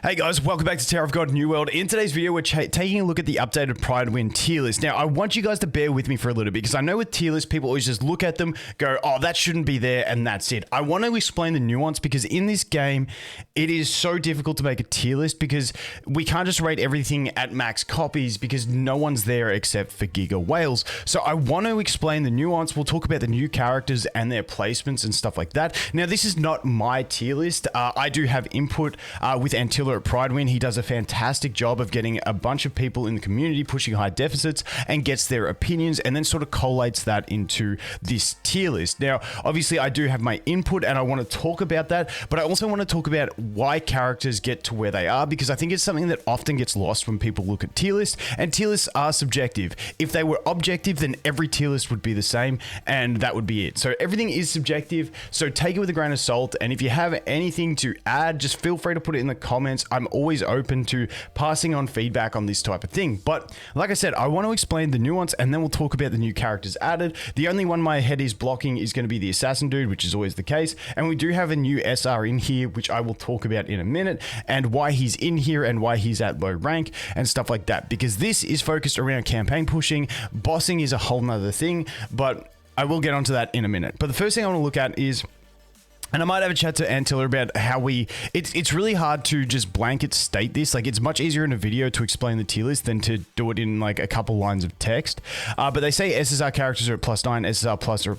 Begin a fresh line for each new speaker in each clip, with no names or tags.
Hey guys, welcome back to Tower of God New World. In today's video, we're taking a look at the updated Pride Win tier list. Now, I want you guys to bear with me for a little bit because I know with tier lists, people always just look at them, go, oh, that shouldn't be there, and that's it. I want to explain the nuance because in this game, it is so difficult to make a tier list because we can't just rate everything at max copies because no one's there except for Giga Whales. So I want to explain the nuance. We'll talk about the new characters and their placements and stuff like that. Now, this is not my tier list. I do have input with Antilla at Pride Win. He does a fantastic job of getting a bunch of people in the community pushing high deficits and gets their opinions and then sort of collates that into this tier list. Now, obviously, I do have my input and I want to talk about that, but I also want to talk about why characters get to where they are because I think it's something that often gets lost when people look at tier lists, and tier lists are subjective. If they were objective, then every tier list would be the same and that would be it. So everything is subjective, so take it with a grain of salt, and if you have anything to add, just feel free to put it in the comments. I'm always open to passing on feedback on this type of thing. But like I said, I want to explain the nuance and then we'll talk about the new characters added. The only one my head is blocking is going to be the assassin dude, which is always the case. And we do have a new SR in here, which I will talk about in a minute, and why he's in here and why he's at low rank and stuff like that. Because this is focused around campaign pushing. Bossing is a whole nother thing, but I will get onto that in a minute. But the first thing I want to look at is, and I might have a chat to Antilla about how it's really hard to just blanket state this. Like, it's much easier in a video to explain the tier list than to do it in like a couple lines of text. But they say SSR characters are at +9, SSR plus are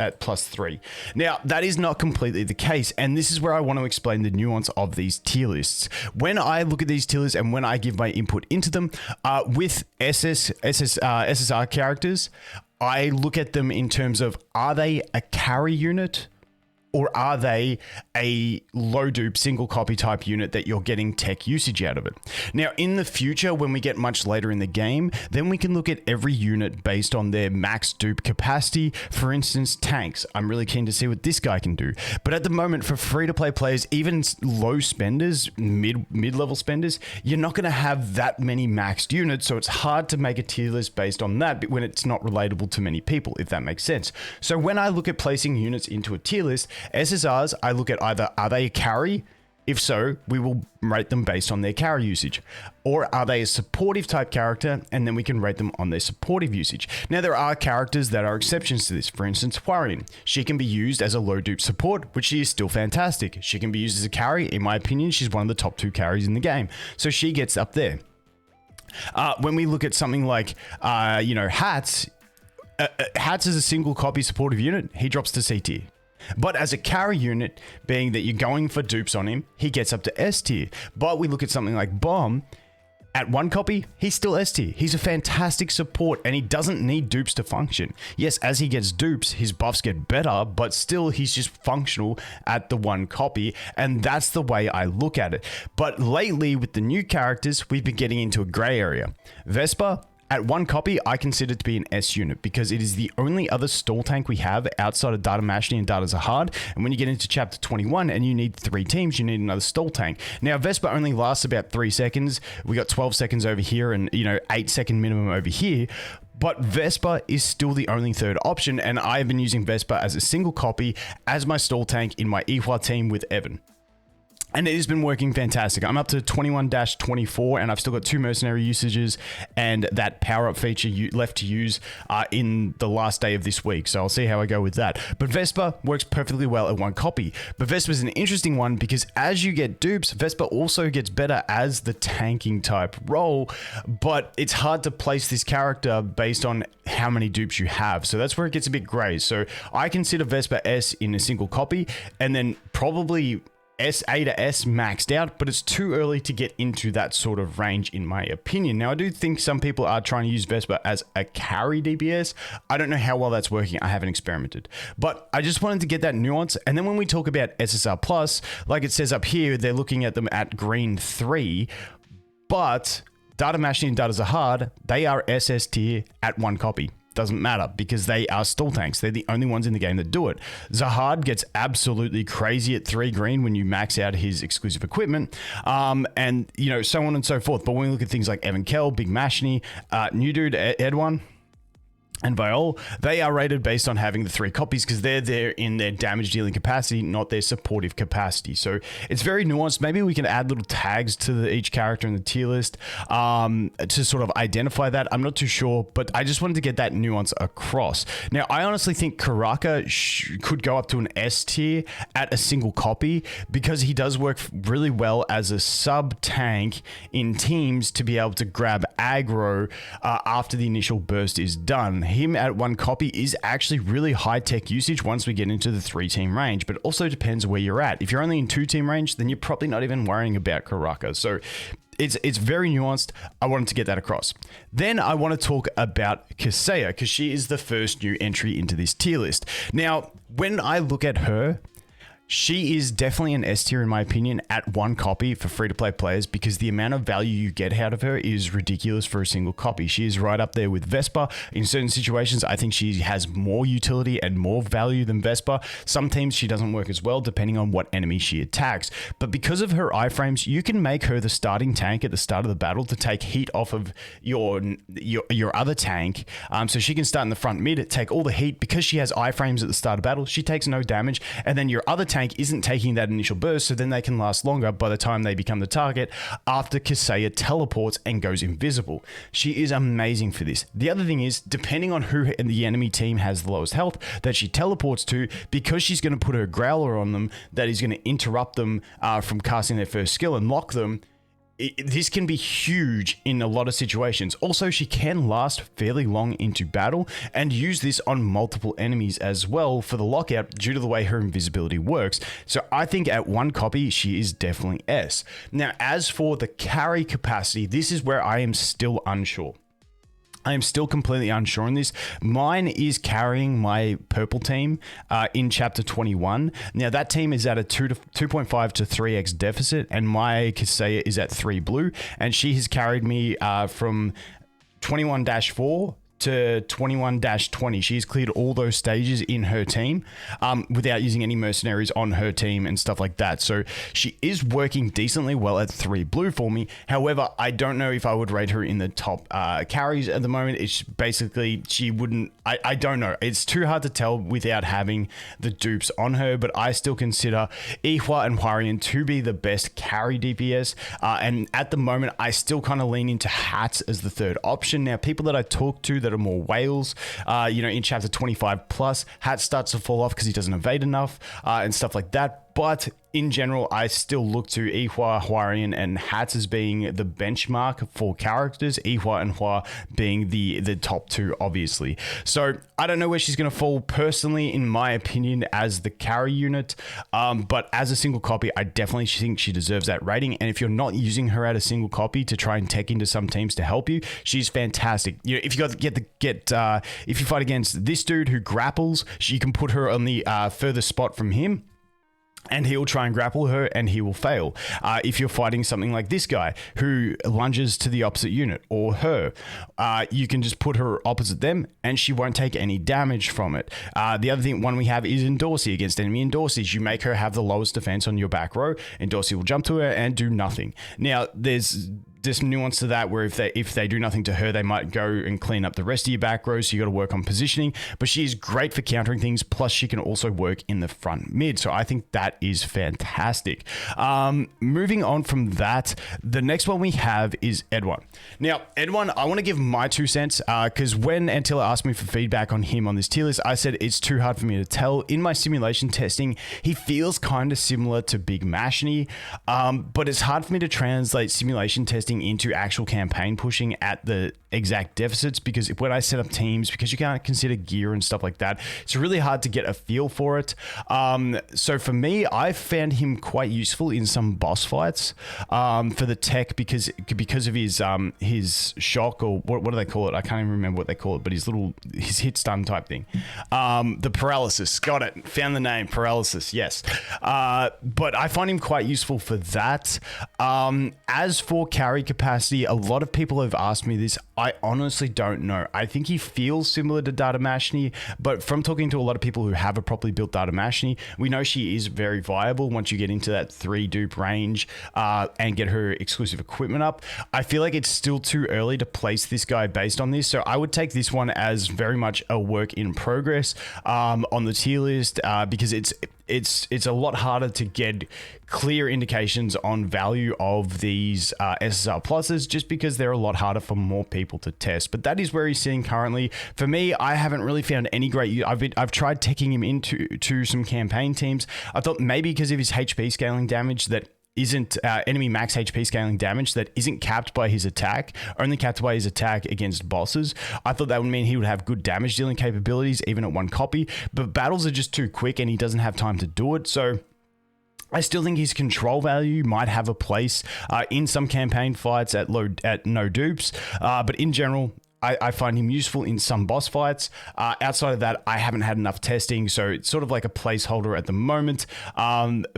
at +3. Now, that is not completely the case. And this is where I want to explain the nuance of these tier lists. When I look at these tier lists and when I give my input into them, with SSR characters, I look at them in terms of, are they a carry unit? Or are they a low dupe single copy type unit that you're getting tech usage out of it? Now, in the future, when we get much later in the game, then we can look at every unit based on their max dupe capacity. For instance, tanks. I'm really keen to see what this guy can do. But at the moment, for free-to-play players, even low spenders, mid-level spenders, you're not going to have that many maxed units, so it's hard to make a tier list based on that when it's not relatable to many people, if that makes sense. So when I look at placing units into a tier list, SSRs, I look at either, are they a carry? If so, we will rate them based on their carry usage. Or are they a supportive type character? And then we can rate them on their supportive usage. Now, there are characters that are exceptions to this. For instance, Warrior. She can be used as a low dupe support, which she is still fantastic. She can be used as a carry. In my opinion, she's one of the top 2 carries in the game. So she gets up there. When we look at something like, Hats, Hats is a single copy supportive unit. He drops to C tier. But as a carry unit, being that you're going for dupes on him, he gets up to S tier. But we look at something like Bomb, at 1 copy, he's still S tier. He's a fantastic support and he doesn't need dupes to function. Yes, as he gets dupes, his buffs get better, but still he's just functional at the 1 copy. And that's the way I look at it. But lately with the new characters, we've been getting into a gray area. Vespa, at 1 copy, I consider it to be an S unit because it is the only other stall tank we have outside of Data Mashni and Data Zahard. And when you get into chapter 21 and you need 3 teams, you need another stall tank. Now, Vespa only lasts about 3 seconds. We got 12 seconds over here and, 8-second minimum over here. But Vespa is still the only 3rd option. And I have been using Vespa as a single copy as my stall tank in my Ihwa team with Edahn. And it has been working fantastic. I'm up to 21-24 and I've still got 2 mercenary usages and that power up feature left to use in the last day of this week. So I'll see how I go with that. But Vespa works perfectly well at 1 copy. But Vespa is an interesting one because as you get dupes, Vespa also gets better as the tanking type role, but it's hard to place this character based on how many dupes you have. So that's where it gets a bit gray. So I consider Vespa S in a single copy and then probably A to S maxed out, but it's too early to get into that sort of range in my opinion. Now, I do think some people are trying to use Vespa as a carry DPS. I don't know how well that's working. I haven't experimented, but I just wanted to get that nuance. And then when we talk about SSR Plus, like it says up here, they're looking at them at green 3, but Data Mashni and Data Zahard, they are SS tier at 1 copy. Doesn't matter because they are stall tanks. They're the only ones in the game that do it. Zahard gets absolutely crazy at 3 green when you max out his exclusive equipment, and so on and so forth. But when we look at things like Evan Kell, Big Mashni, new dude Edahn, and Viol, they are rated based on having the 3 copies because they're there in their damage dealing capacity, not their supportive capacity. So it's very nuanced. Maybe we can add little tags to each character in the tier list to sort of identify that. I'm not too sure, but I just wanted to get that nuance across. Now, I honestly think Karaka could go up to an S tier at a single copy because he does work really well as a sub tank in teams to be able to grab aggro after the initial burst is done. Him at 1 copy is actually really high tech usage once we get into the 3-team range, but it also depends where you're at. If you're only in 2-team range, then you're probably not even worrying about Karaka. So it's very nuanced. I wanted to get that across. Then I want to talk about Kiseia because she is the first new entry into this tier list. Now, when I look at her, she is definitely an S tier in my opinion at 1 copy for free-to-play players because the amount of value you get out of her is ridiculous for a single copy. She is right up there with Vespa. In certain situations, I think she has more utility and more value than Vespa. Some teams she doesn't work as well depending on what enemy she attacks. But because of her iframes, you can make her the starting tank at the start of the battle to take heat off of your other tank. So she can start in the front mid, take all the heat. Because she has iframes at the start of battle, she takes no damage, and then your other tank isn't taking that initial burst, so then they can last longer by the time they become the target after Kiseia teleports and goes invisible. She is amazing for this. The other thing is, depending on who in the enemy team has the lowest health that she teleports to, because she's going to put her growler on them that is going to interrupt them from casting their first skill and lock them, this can be huge in a lot of situations. Also, she can last fairly long into battle and use this on multiple enemies as well for the lockout due to the way her invisibility works. So I think at 1 copy, she is definitely S. Now, as for the carry capacity, this is where I am still unsure. I am still completely unsure on this. Mine is carrying my purple team in chapter 21. Now that team is at a 2.5 to 3x deficit, and my Kiseia is at 3 blue, and she has carried me from 21-4 to 21-20. She's cleared all those stages in her team without using any mercenaries on her team and stuff like that. So she is working decently well at 3 blue for me. However, I don't know if I would rate her in the top carries at the moment. It's basically, she wouldn't, I don't know. It's too hard to tell without having the dupes on her, but I still consider Ihwa and Huarian to be the best carry DPS. And at the moment, I still kind of lean into Hats as the 3rd option. Now, people that I talk to that are more whales, in chapter 25 plus, Hat starts to fall off because he doesn't evade enough and stuff like that. But in general, I still look to Ihwa, Huarian, and Hats as being the benchmark for characters. Ihwa and Hua being the top 2, obviously. So I don't know where she's going to fall personally, in my opinion, as the carry unit. But as a single copy, I definitely think she deserves that rating. And if you're not using her at a single copy to try and tech into some teams to help you, she's fantastic. If you if you fight against this dude who grapples, you can put her on the further spot from him, and he'll try and grapple her and he will fail. If you're fighting something like this guy who lunges to the opposite unit, or her, you can just put her opposite them and she won't take any damage from it. The other one we have is Endorsi. Against enemy Endorsis, you make her have the lowest defense on your back row. Endorsi will jump to her and do nothing. Now, there's some nuance to that, where if they do nothing to her, they might go and clean up the rest of your back row, so you got to work on positioning. But she's great for countering things, plus she can also work in the front mid, so I think that is fantastic. Moving on from that, the next one we have is Edahn. Now, Edahn, I want to give my 2 cents, because when Antilla asked me for feedback on him on this tier list, I said it's too hard for me to tell. In my simulation testing, he feels kind of similar to Big Mashny, but it's hard for me to translate simulation testing into actual campaign pushing at the exact deficits, because when I set up teams, because you can't consider gear and stuff like that, it's really hard to get a feel for it. So for me, I found him quite useful in some boss fights for the tech, because of his shock, or what do they call it? I can't even remember what they call it, but his hit stun type thing. The paralysis, got it, found the name, paralysis, yes. But I find him quite useful for that. As for carry capacity, a lot of people have asked me this. I honestly don't know. I think he feels similar to Data Mashni, but from talking to a lot of people who have a properly built Data Mashni, we know she is very viable once you get into that 3 dupe range and get her exclusive equipment up. I feel like it's still too early to place this guy based on this, so I would take this one as very much a work in progress on the tier list because it's a lot harder to get clear indications on value of these SSR pluses just because they're a lot harder for more people to test. But that is where he's sitting currently. For me, I haven't really found any great. I've tried taking him into some campaign teams. I thought maybe because of his HP scaling damage that isn't enemy max HP scaling damage that isn't capped by his attack, only capped by his attack against bosses. I thought that would mean he would have good damage dealing capabilities even at 1 copy, but battles are just too quick and he doesn't have time to do it. So I still think his control value might have a place in some campaign fights at no dupes, but in general, I find him useful in some boss fights. Outside of that, I haven't had enough testing, so it's sort of like a placeholder at the moment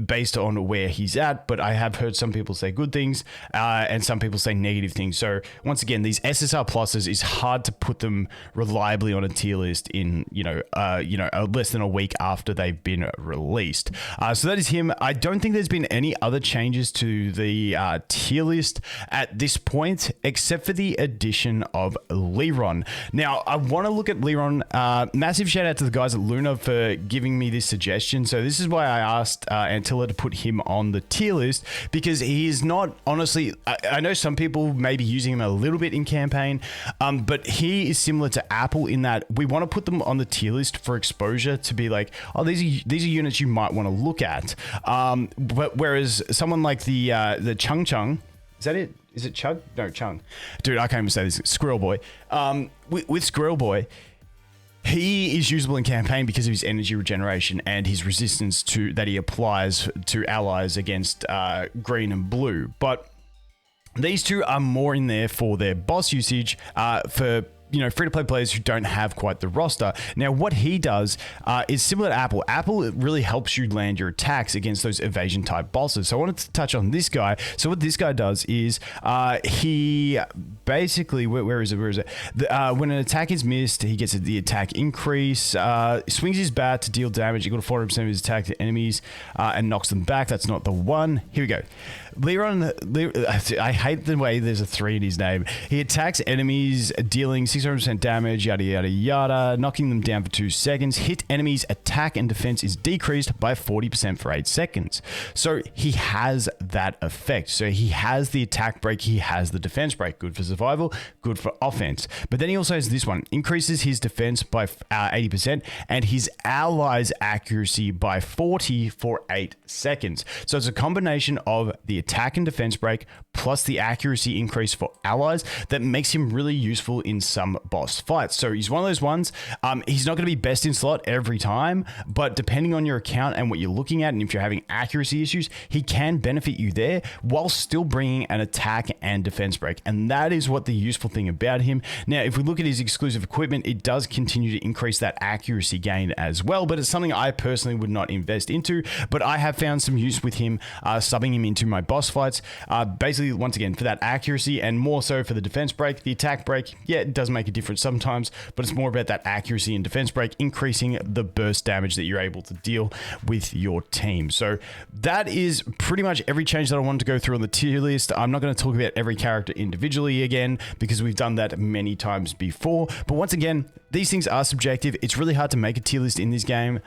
based on where he's at, but I have heard some people say good things and some people say negative things. So once again, these SSR pluses is hard to put them reliably on a tier list in, less than a week after they've been released. So that is him. I don't think there's been any other changes to the tier list at this point, except for the addition of LeRon. Now, I want to look at LeRon. Massive shout out to the guys at Luna for giving me this suggestion. So this is why I asked Antilla to put him on the tier list, because he is not, honestly, I know some people may be using him a little bit in campaign, but he is similar to Apple in that we want to put them on the tier list for exposure to be like, oh, these are units you might want to look at. But whereas someone like the Chung, is that it? Is it Chug? No, Chung. Dude, I can't even say this. Squirrel Boy. With Squirrel Boy, he is usable in campaign because of his energy regeneration and his resistance that he applies to allies against green and blue. But these two are more in there for their boss usage for free-to-play players who don't have quite the roster. Now, what he does is similar to Apple. Apple, it really helps you land your attacks against those evasion-type bosses. So I wanted to touch on this guy. So what this guy does is he basically, where is it? When an attack is missed, he gets the attack increase, swings his bat to deal damage equal to 40% of his attack to enemies and knocks them back. That's not the one. Here we go. LeRon, I hate the way there's a 3 in his name. He attacks enemies, dealing 600% damage, yada, yada, yada, knocking them down for 2 seconds. Hit enemies' attack and defense is decreased by 40% for 8 seconds. So he has that effect. So he has the attack break, he has the defense break. Good for survival, good for offense. But then he also has this one, increases his defense by 80% and his allies' accuracy by 40 for 8 seconds. So it's a combination of the attack and defense break plus the accuracy increase for allies that makes him really useful in some boss fights. So he's one of those ones, he's not going to be best in slot every time, but depending on your account and what you're looking at, and if you're having accuracy issues, he can benefit you there while still bringing an attack and defense break. And that is what the useful thing about him. Now, if we look at his exclusive equipment, it does continue to increase that accuracy gain as well, but it's something I personally would not invest into, but I have found some use with him, subbing him into my boss fights, basically once again for that accuracy and more so for the defense break. The attack break, yeah, it does make a difference sometimes, but it's more about that accuracy and defense break increasing the burst damage that you're able to deal with your team. So that is pretty much every change that I wanted to go through on the tier list. I'm not going to talk about every character individually again because we've done that many times before, but once again, these things are subjective. It's really hard to make a tier list in this game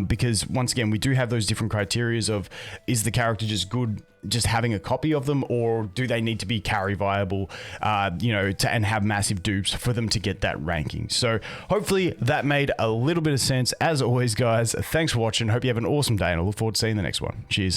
because once again, we do have those different criterias of, is the character just good just having a copy of them, or do they need to be carry viable, and have massive dupes for them to get that ranking? So hopefully that made a little bit of sense. As always, guys, thanks for watching. Hope you have an awesome day, and I look forward to seeing the next one. Cheers.